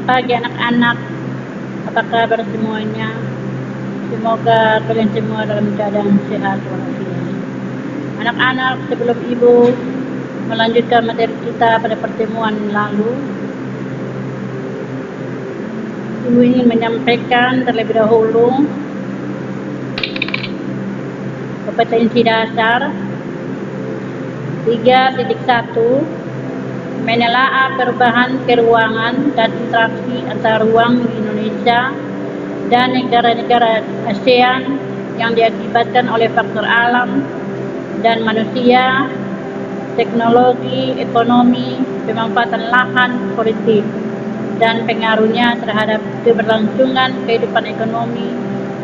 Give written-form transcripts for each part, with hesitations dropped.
pagi anak-anak, apa kabar semuanya? Semoga kalian semua dalam keadaan sehat walafiat. Anak-anak, sebelum Ibu melanjutkan materi kita pada pertemuan lalu, Ibu ingin menyampaikan terlebih dahulu kompetensi dasar 3.1 menelaah perubahan keruangan dan interaksi antar ruang di Indonesia dan negara-negara ASEAN yang diakibatkan oleh faktor alam dan manusia, teknologi, ekonomi, pemanfaatan lahan, politik, dan pengaruhnya terhadap keberlangsungan kehidupan ekonomi,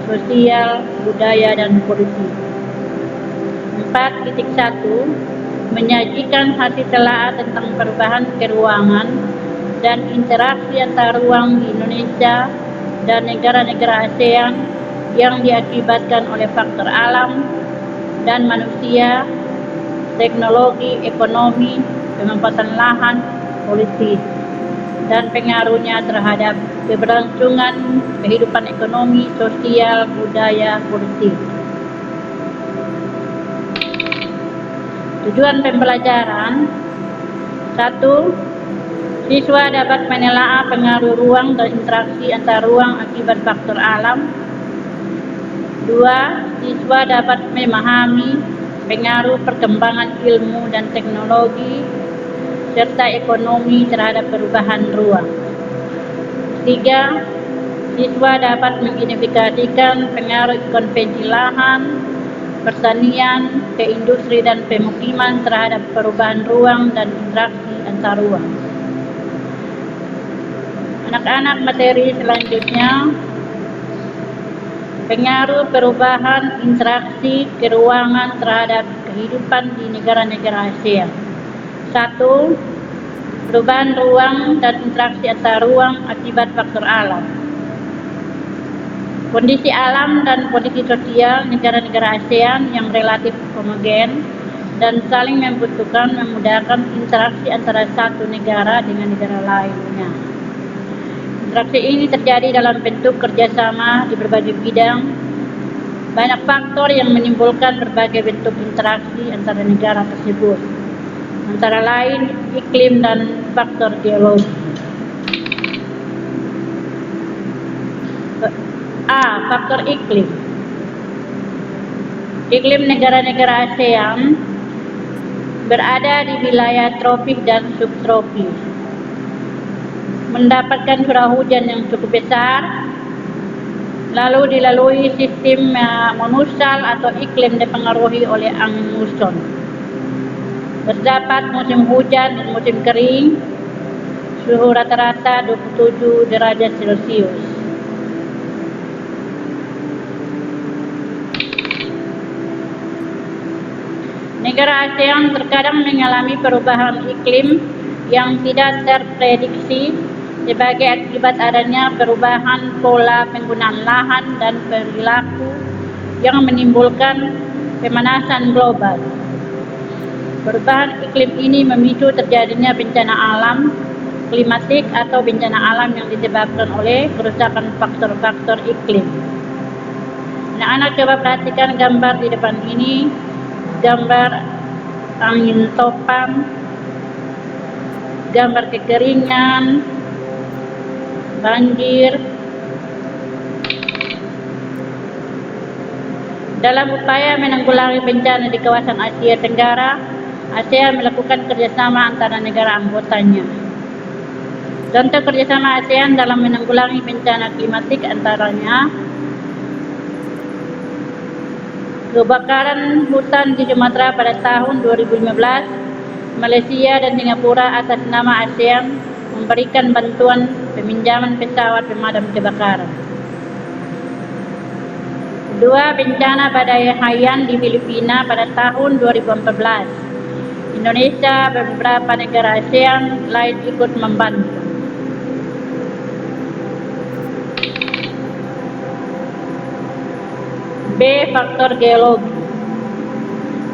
sosial, budaya, dan politik. 4.1 menyajikan hasil telaah tentang perubahan keruangan dan interaksi antar ruang di Indonesia dan negara-negara ASEAN yang diakibatkan oleh faktor alam dan manusia, teknologi, ekonomi, pemanfaatan lahan, politik, dan pengaruhnya terhadap keberlangsungan kehidupan ekonomi, sosial, budaya, politik. Tujuan pembelajaran 1. Siswa dapat menelaah pengaruh ruang dan interaksi antar ruang akibat faktor alam. 2. Siswa dapat memahami pengaruh perkembangan ilmu dan teknologi serta ekonomi terhadap perubahan ruang. 3. Siswa dapat mengidentifikasikan pengaruh konvensi lahan, pertanian, ke industri dan pemukiman terhadap perubahan ruang dan interaksi antar ruang. Anak-anak, materi selanjutnya pengaruh perubahan interaksi keruangan terhadap kehidupan di negara-negara ASEAN. 1. Perubahan ruang dan interaksi antar ruang akibat faktor alam. Kondisi alam dan kondisi sosial negara-negara ASEAN yang relatif homogen dan saling membutuhkan memudahkan interaksi antara satu negara dengan negara lainnya. Interaksi ini terjadi dalam bentuk kerjasama di berbagai bidang. Banyak faktor yang menimbulkan berbagai bentuk interaksi antara negara tersebut, antara lain iklim dan faktor geologi. A. Faktor iklim. Iklim negara-negara ASEAN berada di wilayah tropis dan subtropis, mendapatkan curah hujan yang cukup besar, lalu dilalui sistem monusal atau iklim dipengaruhi oleh angin muson. Terdapat musim hujan dan musim kering, suhu rata-rata 27 derajat Celcius. Negara ASEAN terkadang mengalami perubahan iklim yang tidak terprediksi sebagai akibat adanya perubahan pola penggunaan lahan dan perilaku yang menimbulkan pemanasan global. Perubahan iklim ini memicu terjadinya bencana alam, klimatik atau bencana alam yang disebabkan oleh kerusakan faktor-faktor iklim. Anak-anak, coba perhatikan gambar di depan ini. Gambar angin topan, gambar kekeringan, banjir. Dalam upaya menanggulangi bencana di kawasan Asia Tenggara, ASEAN melakukan kerjasama antara negara anggotanya. Contoh kerjasama ASEAN dalam menanggulangi bencana klimatik antaranya kebakaran hutan di Sumatera pada tahun 2015, Malaysia dan Singapura atas nama ASEAN memberikan bantuan peminjaman pesawat pemadam kebakaran. Kedua, bencana badai Haiyan di Filipina pada tahun 2014. Indonesia dan beberapa negara ASEAN lain ikut membantu. B. Faktor geologi.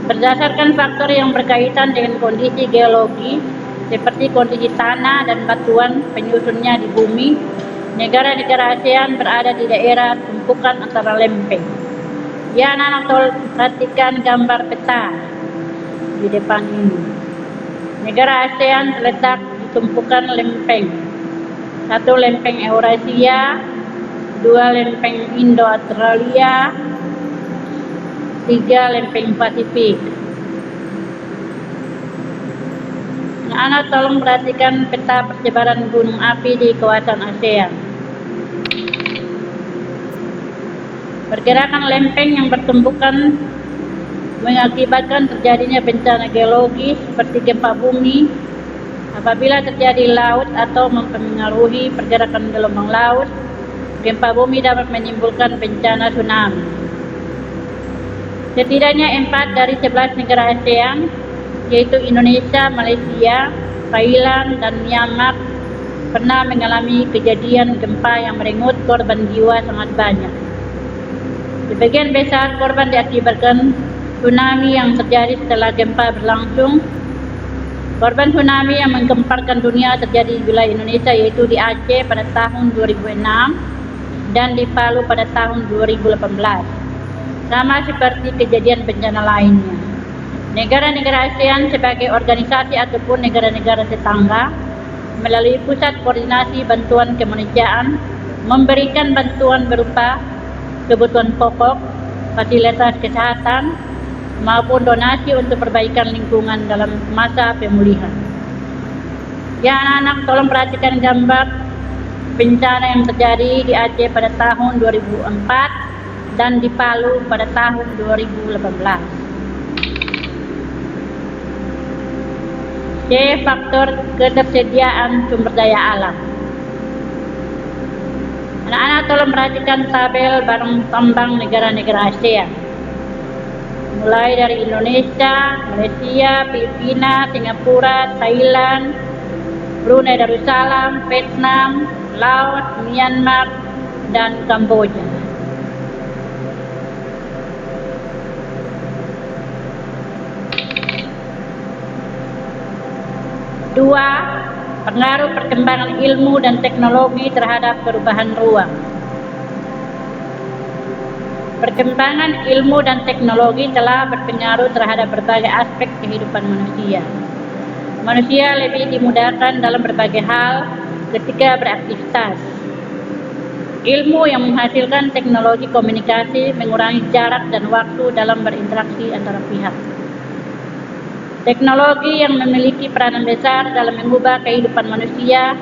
Berdasarkan faktor yang berkaitan dengan kondisi geologi, seperti kondisi tanah dan batuan penyusunnya di bumi. Negara-negara ASEAN berada di daerah tumpukan antara lempeng. Ya, anak-anak tolong perhatikan gambar peta di depan ini. Negara ASEAN terletak di tumpukan lempeng. 1 lempeng Eurasia, 2 lempeng Indo-Australia, 3 lempeng Pasifik. Anak-anak tolong perhatikan peta persebaran gunung api di kawasan ASEAN. Pergerakan lempeng yang bertumbukan mengakibatkan terjadinya bencana geologis seperti gempa bumi. Apabila terjadi laut atau mempengaruhi pergerakan gelombang laut, gempa bumi dapat menimbulkan bencana tsunami. Setidaknya 4 dari 11 negara ASEAN, yaitu Indonesia, Malaysia, Thailand, dan Myanmar, pernah mengalami kejadian gempa yang merenggut korban jiwa sangat banyak. Sebagian besar korban diakibatkan tsunami yang terjadi setelah gempa berlangsung. Korban tsunami yang menggemparkan dunia terjadi di wilayah Indonesia, yaitu di Aceh pada tahun 2006 dan di Palu pada tahun 2018. Sama seperti kejadian bencana lainnya. Negara-negara ASEAN sebagai organisasi ataupun negara-negara tetangga melalui Pusat Koordinasi Bantuan Kemanusiaan memberikan bantuan berupa kebutuhan pokok, fasilitas kesehatan, maupun donasi untuk perbaikan lingkungan dalam masa pemulihan. Ya, anak-anak tolong perhatikan gambar bencana yang terjadi di Aceh pada tahun 2004 dan di Palu pada tahun 2018. C. Faktor ketersediaan sumber daya alam. Anak-anak tolong perhatikan tabel barang tambang negara-negara ASEAN. Mulai dari Indonesia, Malaysia, Filipina, Singapura, Thailand, Brunei Darussalam, Vietnam, Laos, Myanmar, dan Kamboja. Dua, pengaruh perkembangan ilmu dan teknologi terhadap perubahan ruang. Perkembangan ilmu dan teknologi telah berpengaruh terhadap berbagai aspek kehidupan manusia. Manusia lebih dimudahkan dalam berbagai hal ketika beraktivitas. Ilmu yang menghasilkan teknologi komunikasi mengurangi jarak dan waktu dalam berinteraksi antara pihak. Teknologi yang memiliki peranan besar dalam mengubah kehidupan manusia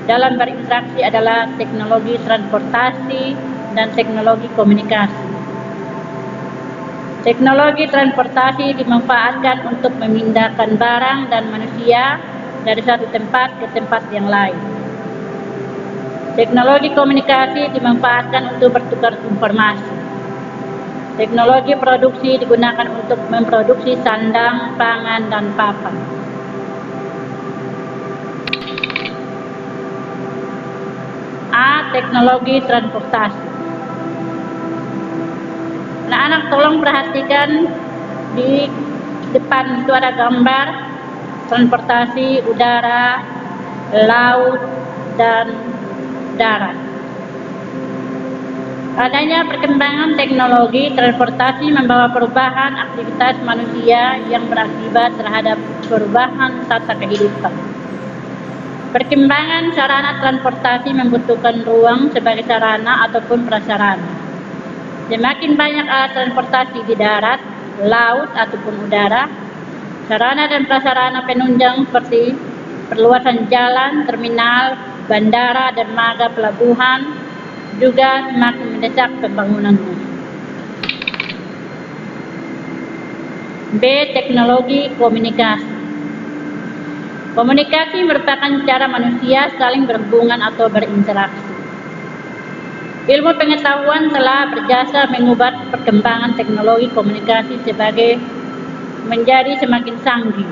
dalam berinteraksi adalah teknologi transportasi dan teknologi komunikasi. Teknologi transportasi dimanfaatkan untuk memindahkan barang dan manusia dari satu tempat ke tempat yang lain. Teknologi komunikasi dimanfaatkan untuk bertukar informasi. Teknologi produksi digunakan untuk memproduksi sandang, pangan, dan papan. A. Teknologi transportasi. Anak-anak tolong perhatikan di depan itu ada gambar transportasi udara, laut, dan darat. Adanya perkembangan teknologi transportasi membawa perubahan aktivitas manusia yang berakibat terhadap perubahan tata kehidupan. Perkembangan sarana transportasi membutuhkan ruang sebagai sarana ataupun prasarana. Semakin banyak alat transportasi di darat, laut, ataupun udara, sarana dan prasarana penunjang seperti perluasan jalan, terminal, bandara, dermaga pelabuhan juga semakin mendesak pembangunannya. B. Teknologi komunikasi. Komunikasi merupakan cara manusia saling berhubungan atau berinteraksi. Ilmu pengetahuan telah berjasa mengubah perkembangan teknologi komunikasi sebagai menjadi semakin canggih.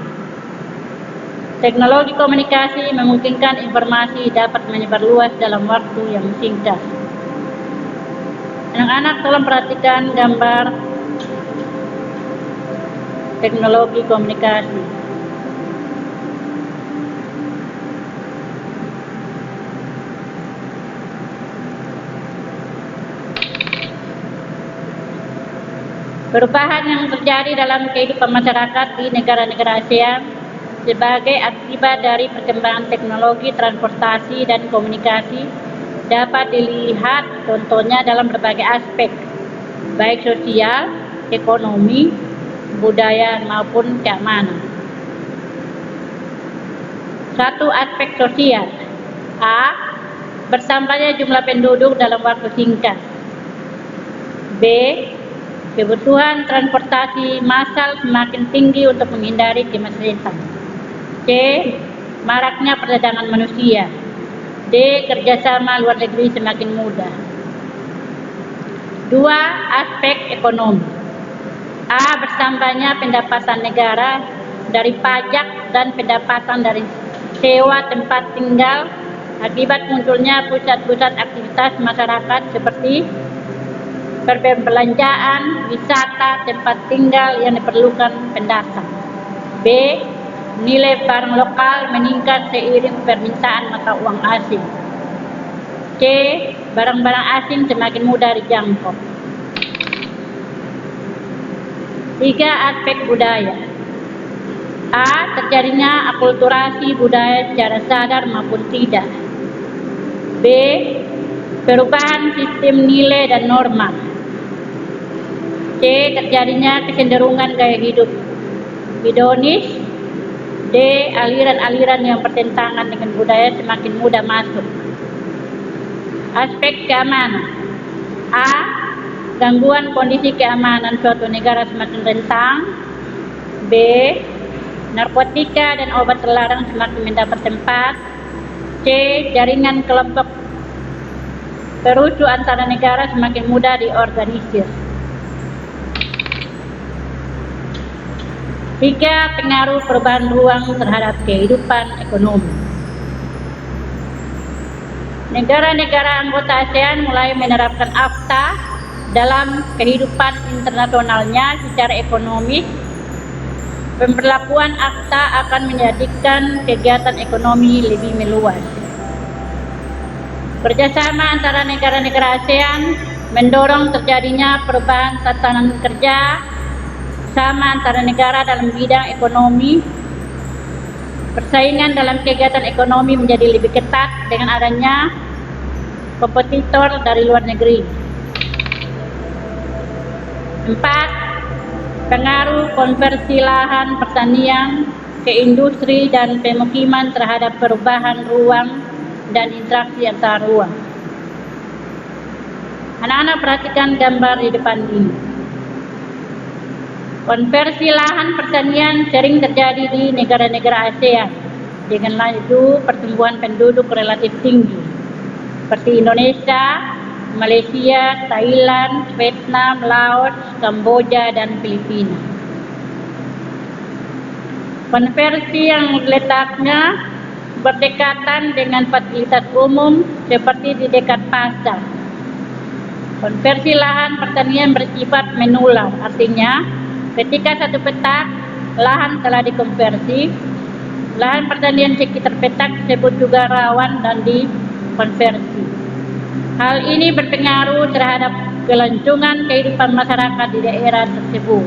Teknologi komunikasi memungkinkan informasi dapat menyebar luas dalam waktu yang singkat. Anak-anak tolong perhatikan gambar teknologi komunikasi. Perubahan yang terjadi dalam kehidupan masyarakat di negara-negara ASEAN sebagai akibat dari perkembangan teknologi, transportasi, dan komunikasi dapat dilihat contohnya dalam berbagai aspek, baik sosial, ekonomi, budaya, maupun keamanan. Satu aspek sosial. A. Bertambahnya jumlah penduduk dalam waktu singkat. B. Kebutuhan transportasi massal semakin tinggi untuk menghindari kemacetan. C. Maraknya perdagangan manusia. D. Kerjasama luar negeri semakin mudah. 2. Aspek ekonomi. A. Bertambahnya pendapatan negara dari pajak dan pendapatan dari sewa tempat tinggal akibat munculnya pusat-pusat aktivitas masyarakat seperti perbelanjaan, wisata, tempat tinggal yang diperlukan pendatang. B. Nilai barang lokal meningkat seiring permintaan mata uang asing. C. Barang-barang asing semakin mudah dijangkau. 3. Aspek budaya. A. Terjadinya akulturasi budaya secara sadar maupun tidak. B. Perubahan sistem nilai dan norma. C. Terjadinya kecenderungan gaya hidup hedonis. D. Aliran-aliran yang bertentangan dengan budaya semakin mudah masuk. Aspek keamanan. A. Gangguan kondisi keamanan suatu negara semakin rentan. B. Narkotika dan obat terlarang semakin mendapat tempat. C. Jaringan kelompok perusuh antara negara semakin mudah diorganisir. 3. Pengaruh perubahan ruang terhadap kehidupan ekonomi. Negara-negara anggota ASEAN mulai menerapkan AFTA dalam kehidupan internasionalnya secara ekonomis. Pemberlakuan AFTA akan menjadikan kegiatan ekonomi lebih meluas. Kerjasama antara negara-negara ASEAN mendorong terjadinya perubahan tatanan kerja sama antara negara dalam bidang ekonomi. Persaingan dalam kegiatan ekonomi menjadi lebih ketat dengan adanya kompetitor dari luar negeri. 4. Pengaruh konversi lahan pertanian ke industri dan pemukiman terhadap perubahan ruang dan interaksi antar ruang. Anak-anak perhatikan gambar di depan ini. Konversi lahan pertanian sering terjadi di negara-negara ASEAN dengan laju pertumbuhan penduduk relatif tinggi, seperti Indonesia, Malaysia, Thailand, Vietnam, Laos, Kamboja, dan Filipina. Konversi yang letaknya berdekatan dengan fasilitas umum seperti di dekat pasar. Konversi lahan pertanian bersifat menular, artinya ketika satu petak lahan telah dikonversi, lahan pertanian sekitar petak tersebut juga rawan dan dikonversi. Hal ini berpengaruh terhadap kelanjutan kehidupan masyarakat di daerah tersebut.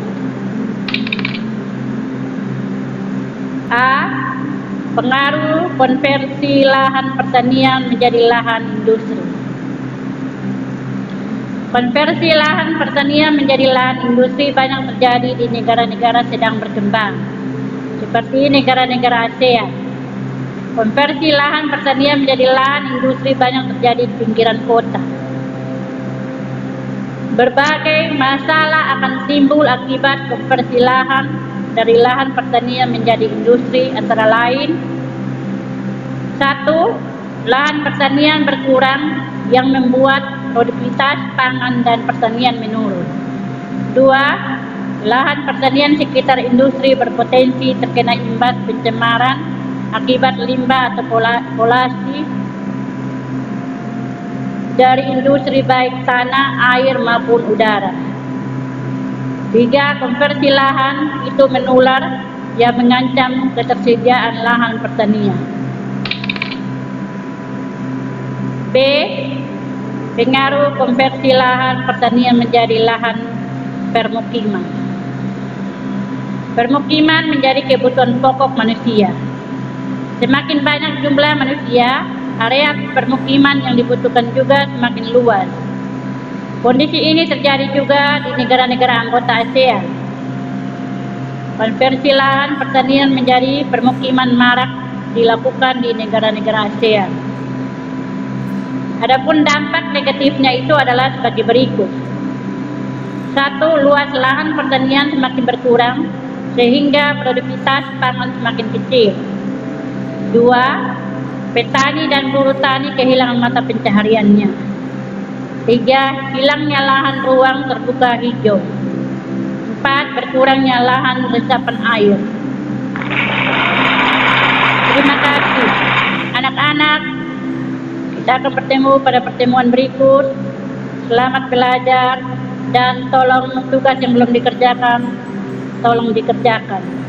A. Pengaruh konversi lahan pertanian menjadi lahan industri. Konversi lahan pertanian menjadi lahan industri banyak terjadi di negara-negara sedang berkembang, seperti negara-negara ASEAN. Konversi lahan pertanian menjadi lahan industri banyak terjadi di pinggiran kota. Berbagai masalah akan timbul akibat konversi lahan dari lahan pertanian menjadi industri, antara lain: 1. Lahan pertanian berkurang yang membuat produktivitas pangan dan pertanian menurun. 2. Lahan pertanian sekitar industri berpotensi terkena imbas pencemaran akibat limbah atau polusi dari industri baik tanah, air maupun udara. 3. Konversi lahan itu menular yang mengancam ketersediaan lahan pertanian. B. Pengaruh konversi lahan pertanian menjadi lahan permukiman. Permukiman menjadi kebutuhan pokok manusia. Semakin banyak jumlah manusia, area permukiman yang dibutuhkan juga semakin luas. Kondisi ini terjadi juga di negara-negara anggota ASEAN. Konversi lahan pertanian menjadi permukiman marak dilakukan di negara-negara ASEAN. Adapun dampak negatifnya itu adalah sebagai berikut. 1. Luas lahan pertanian semakin berkurang sehingga produktivitas pangan semakin kecil. 2. Petani dan buruh tani kehilangan mata pencahariannya. 3. Hilangnya lahan ruang terbuka hijau. 4. Berkurangnya lahan resapan air. Terima kasih anak-anak. Kita akan bertemu pada pertemuan berikut. Selamat belajar dan tolong tugas yang belum dikerjakan, tolong dikerjakan.